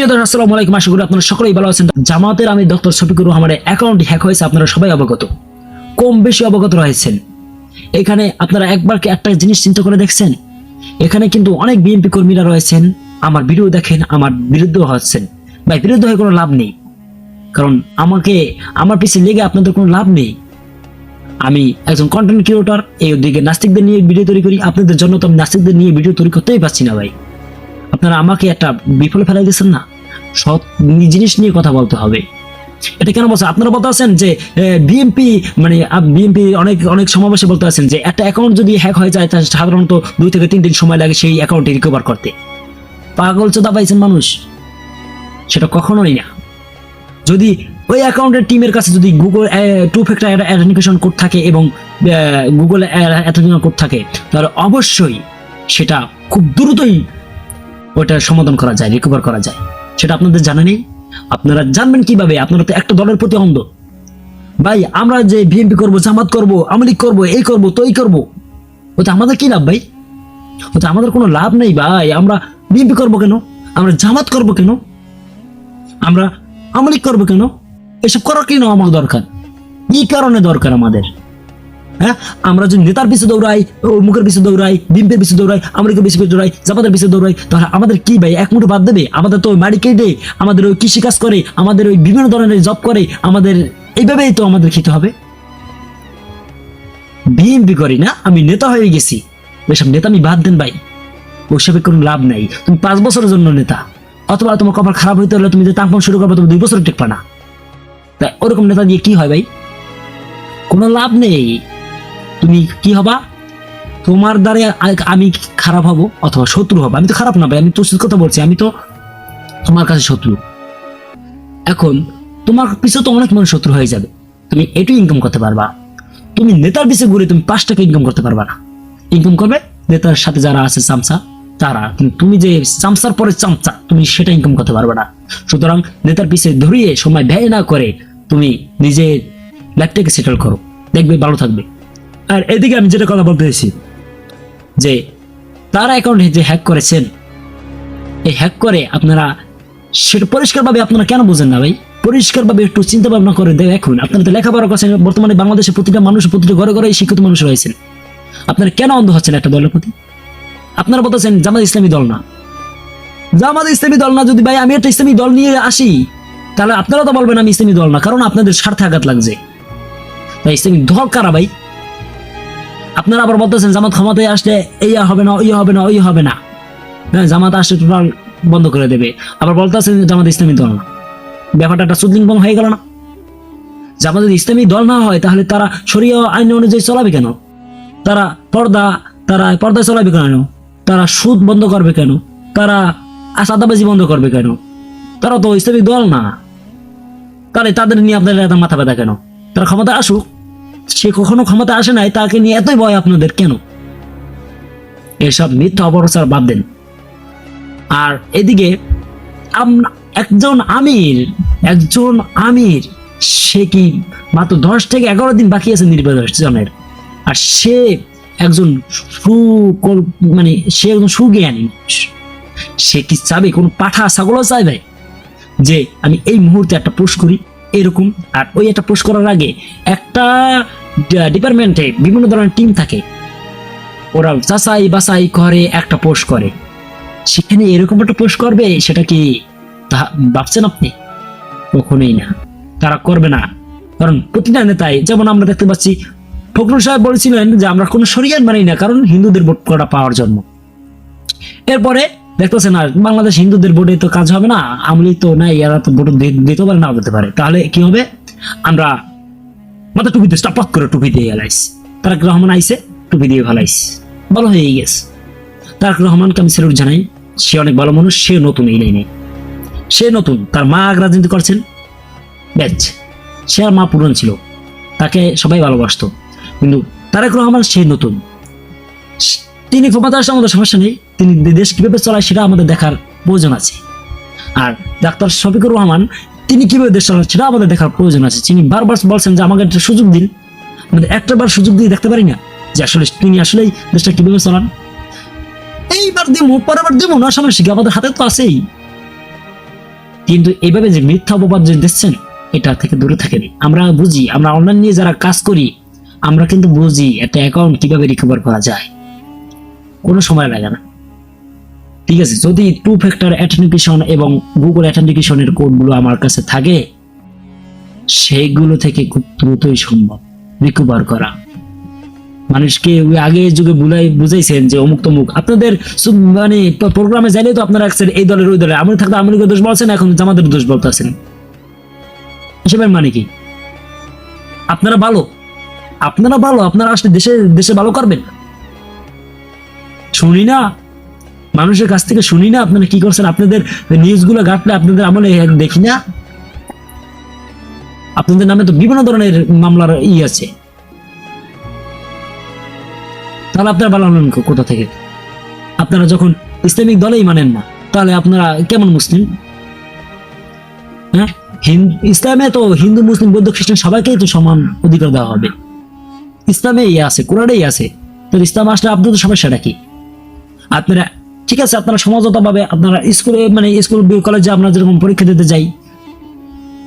আসসালামু আলাইকুম, আশা করি আপনারা সকলেই ভালো আছেন। জামাতের আমি ডক্টর শফিকুর রহমানের অ্যাকাউন্ট হ্যাক হয়েছে, আপনারা সবাই অবগত, কম বেশি অবগত রয়েছেন। এখানে আপনারা একবার কি একটা জিনিস চিন্তা করে দেখছেন? এখানে কিন্তু অনেক বিএনপি কর্মীরা রয়েছেন, আমার ভিডিও দেখেন, আমার বিরুদ্ধে হচ্ছেন। ভাই, বিরুদ্ধ হয়ে কোনো লাভ নেই, কারণ আমার পিছিয়ে লেগে আপনাদের কোনো লাভ নেই। আমি একজন কন্টেন্ট ক্রিয়েটর, এই দিকে নাস্তিকদের নিয়ে ভিডিও তৈরি করি, আপনাদের জন্য তো আমি নাস্তিকদের নিয়ে ভিডিও তৈরি করতেই পারছি না। ভাই, আপনারা আমাকে একটা বিফলে ফেলাই দিচ্ছেন না। সৎ জিনিস নিয়ে কথা বলতে হবে। এটা কেন বলছেন? আপনারা বলতে আছেন যে বিএনপি বিএনপি অনেক অনেক সমাবেশে বলতে আছেন যে একটা অ্যাকাউন্ট যদি হ্যাক হয়ে যায় তাহলে সাধারণত 2 থেকে 3 দিন সময় লাগে সেই অ্যাকাউন্টে রিকভার করতে। পাগল চোদা পাইছেন মানুষ? সেটা কখনোই না। যদি ওই অ্যাকাউন্টের টিমের কাছে যদি গুগল 2 ফ্যাক্টর অ্যাথেন্টিকেশন কোড থাকে এবং গুগল অ্যাথেন্টিকেশন কোড থাকে, তাহলে অবশ্যই সেটা খুব দ্রুতই ওটা সমাধান করা যায়, রিকভার করা যায়। সেটা আপনাদের জানা নেই। আপনারা জানবেন কিভাবে? আপনারা তো একটা দলের প্রতি অন্ধ। ভাই, আমরা যে বিএনপি করবো, জামাত করবো, আওয়ামী লীগ করবো, এই করবো তো এই করবো, ওটা আমাদের কি লাভ ভাই? ওটা আমাদের কোনো লাভ নেই ভাই। আমরা বিএনপি করবো কেন? আমরা জামাত করবো কেন? আমরা আওয়ামী লীগ করবো কেন? এসব করার কেন আমার দরকার? কি কারণে দরকার আমাদের? হ্যাঁ, আমরা যদি নেতার পিছু দৌড়াই, মুখের পিছু দৌড়াই, বিএনপির পিছু দৌড়াই, আমেরিকার পিছু দৌড়াই, জামাতের পিছু দৌড়াই, তাহলে আমাদের কি ভাই এক মুঠো বাদ দেবে? আমাদের তো মাড়ি কেটে, আমাদের ওই কৃষি কাজ করে, আমাদের ওই বিভিন্ন ধরনের জব করে, আমাদের এইভাবেই তো আমাদের খেতে হবে। বিএনপি করি না, আমি নেতা হয়ে গেছি, ওইসব নেতা আমি বাদ দেন ভাই। ওইসবে কোনো লাভ নাই। তুমি 5 বছরের জন্য নেতা, অথবা তোমার কপাল খারাপ হইতে হলে তুমি যে তাম্পন শুরু করবে, তুমি 2 বছর টেকবা না। তাই ওরকম নেতা দিয়ে কি হয় ভাই? কোনো লাভ নেই। তুমি কি হবা? তোমার দ্বারা আমি খারাপ হব অথবা শত্রু হব। আমি তো খারাপ না ভাই, আমি তো কথা বলছি, আমি তো তোমার কাছে শত্রু। এখন তোমার পিছু তো অনেক মানুষ শত্রু হয়ে যাবে, তুমি এটু ইনকাম করতে পারবা। তুমি নেতার পিছে ঘুরে তুমি 5 টাকা ইনকাম করতে পারবা না। ইনকাম করবে নেতার সাথে যারা আছে চামচা, তারা। কিন্তু তুমি যে চামচার পরে চামচা, তুমি সেটা ইনকাম করতে পারবে না। সুতরাং নেতার পিছে ধরিয়ে সময় ব্যয় না করে তুমি নিজের লাইফটাকে সেটেল করো, দেখবে ভালো থাকবে। আর এদিকে আমি যেটা কথা বলতে চাইছি, যে তারা অ্যাকাউন্ট যে হ্যাক করেছেন, এই হ্যাক করে আপনারা সেটা পরিষ্কারভাবে আপনারা কেন বোঝেন না ভাই? পরিষ্কারভাবে একটু চিন্তা ভাবনা করে দেখুন। আপনারা তো লেখাপড়া করছেন, বর্তমানে বাংলাদেশে প্রতিটা মানুষ, প্রতিটা ঘরে ঘরে শিক্ষিত মানুষ রয়েছেন। আপনারা কেন অন্ধ হচ্ছেন একটা দলের প্রতি? আপনারা বলতেছেন জামাত ইসলামী দল না। জামাত ইসলামী দল না যদি ভাই আমি একটা ইসলামী দল নিয়ে আসি, তাহলে আপনারা তো বলবেন আমি ইসলামী দল না, কারণ আপনাদের স্বার্থে আঘাত লাগছে। তাই ইসলামী দল কারা ভাই? আপনারা আবার বলতেছেন জামাত ক্ষমতায় আসলে এই হবে না, ওই হবে না, ওই হবে না। হ্যাঁ, জামাত আসলে টোটাল বন্ধ করে দেবে। আবার বলতেছেন জামাত ইসলামী দল না। ব্যাপারটা একটা সুদলিঙ্গম হয়ে গেল না? জামাত যদি ইসলামী দল না হয়, তাহলে তারা শরীয়ত আইন অনুযায়ী চলাবে কেন? তারা পর্দায় চলাবে কেন? তারা সুদ বন্ধ করবে কেন? তারা সাদাবাজি বন্ধ করবে কেন? তারা তো ইসলামিক দল না। তাহলে তাদের নিয়ে আপনাদের এত মাথা ব্যথা কেন? তারা ক্ষমতা আসুক, সে কখনো ক্ষমতা আসে নাই, তাকে নিয়ে এতই ভয় আপনাদের কেন? এসব মিথ্যা অপপ্রচার বাদ দেন। আর এদিকে একজন আমির, সে কি মাত্র 10 থেকে 11 দিন বাকি আছে নির্বাচনের, আর সে একজন সে একজন সুজ্ঞানী। সে কি চাবে? কোন পাঠা ছাগলও চাইবে যে আমি এই মুহূর্তে একটা পোস্ট করি এরকম? আর ওই একটা পোস্ট করার আগে একটা ডিপার্টমেন্টে বিভিন্ন ধরনের টিম থাকে, ওরা যাচাই বাছাই করে একটা পোস্ট করে। সেখানে এরকম একটা পোস্ট করবে, সেটা কি ভাবছেন আপনি? কখনোই না, তারা করবে না। কারণ প্রতিটা নেতাই, যেমন আমরা দেখতে পাচ্ছি ফখরুল সাহেব বলেছিলেন যে আমরা কোনো শরিয়াত মানি না, কারণ হিন্দুদের ভোট করা পাওয়ার জন্য। এরপরে দেখতেছেন না, বাংলাদেশ হিন্দুদের ভোটে তো কাজ হবে না, আমলি তো নাই, এরা তো ভোট দিতে পারে, না দিতে পারে। তাহলে কি হবে? আমরা মাথা টুপিতে স্টাপাত করে টুপি দিয়ে গেলাইছি। তারেক রহমান আইসে, টুপি দিয়ে ভালাইছি, ভালো হয়ে গেছে। তারেক রহমানকে আমি স্যালুট জানাই, সে অনেক ভালো মানুষ। সে নতুন এই লাইনে, সে নতুন। তার মা রাজনীতি করছেন, ব্যাচ। সে আর মা পুরন ছিল, তাকে সবাই ভালোবাসতো। কিন্তু তারেক রহমান সে নতুন, তিনি ক্ষমতা আসলে আমাদের সমস্যা নেই, তিনি দেশ কিভাবে চলায় সেটা আমাদের দেখার প্রয়োজন আছে। আর ডাক্তার শফিকুর রহমান তিনি কিভাবে দেশ চালান সেটা আমাদের দেখার প্রয়োজন আছে। তিনি বারবার বলছেন যে আমাকে একটা সুযোগ দিন, আমাদের একটাবার সুযোগ দিয়ে দেখতে পারি না যে আসলে তিনি আসলেই দেশটা কিভাবে চালান। এইবার দিব, পরেরবার দিব না, সমস্যা কি? আমাদের হাতে তো আছেই। কিন্তু এইভাবে যে মিথ্যা অপবাদ যে দিচ্ছেন, এটা থেকে দূরে থাকেন। আমরা বুঝি, আমরা অনলাইন নিয়ে যারা কাজ করি, আমরা কিন্তু বুঝি একটা অ্যাকাউন্ট কিভাবে রিকভার করা যায়, কোনো সময় লাগে না। ঠিক আছে, যদি টু ফ্যাক্টর অ্যাথেন্টিকেশন এবং গুগল অ্যাথেন্টিকেশনের কোডগুলো আমার কাছে থাকে, সেইগুলো থেকে খুব দ্রুতই সম্ভব রিকভার করা। মানুষকে ওই আগে যুগে বুঝাইছেন যে অমুক তমুক, আপনাদের মানে প্রোগ্রামে যাইলে তো আপনারা রাখছেন এই দলের ওই দলের, আমি থাকতে আমেরিকার দোষ বলছেন, এখন জামাতের দোষ বলতেছেন। এসবের মানে কি? আপনারা ভালো, আপনারা আসলে দেশে ভালো করবেন। শুনি না মানুষের কাছ থেকে, শুনি না আপনারা কি করছেন, আপনাদের নিউজগুলো ঘাটলে আপনাদের আমলে দেখি না, আপনাদের নামে তো বিভিন্ন ধরনের মামলার আছে। তাহলে আপনারা ভালো হলেন কোথা থেকে? আপনারা যখন ইসলামিক দলেই মানেন না, তাহলে আপনারা কেমন মুসলিম? হ্যাঁ, ইসলামে তো হিন্দু মুসলিম বৌদ্ধ খ্রিস্টান সবাইকেই তো সমান অধিকার দেওয়া হবে। ইসলামে আছে, কোরআনেই আছে। তো ইসলাম আসলে আপনাদের সমস্যাটা কি? আপনারা ঠিক আছে, আপনারা সমঝোতা ভাবে আপনারা স্কুলে মানে স্কুল কলেজে আমরা যেরকম পরীক্ষা দিতে যাই,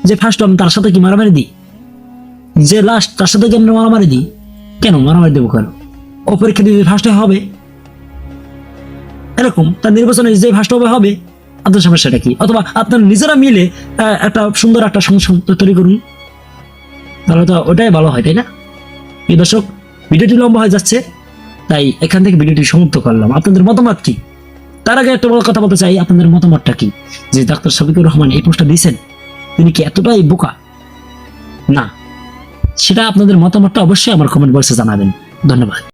যে ফার্স্ট আমি তার সাথে কি মারামারি দিই, যে লাস্ট তার সাথে কি আমরা মারামারি দিই? কেন মারামারি দেবো? কেন? ও পরীক্ষা দিতে ফার্স্টে হবে, এরকম তার নির্বাচনে যে ফার্স্ট হবে, আপনার সমস্যাটা কি? অথবা আপনার নিজেরা মিলে একটা সুন্দর একটা সংসদ তৈরি করুন, তাহলে তো ওটাই ভালো হয়, তাই না? এই দর্শক, ভিডিওটি লম্বা হয়ে যাচ্ছে, তাই এখান থেকে ভিডিওটি সমাপ্ত করলাম। আপনাদের মতামত কি? তার আগে একটা বড় কথা বলতে চাই, আপনাদের মতামতটা কি? যে ডাক্তার শফিকুর রহমান এই পোস্টটা দিয়েছেন, তিনি কি এতটাই বোকা না? সেটা আপনাদের মতামতটা অবশ্যই আমার কমেন্ট বক্সে জানাবেন। ধন্যবাদ।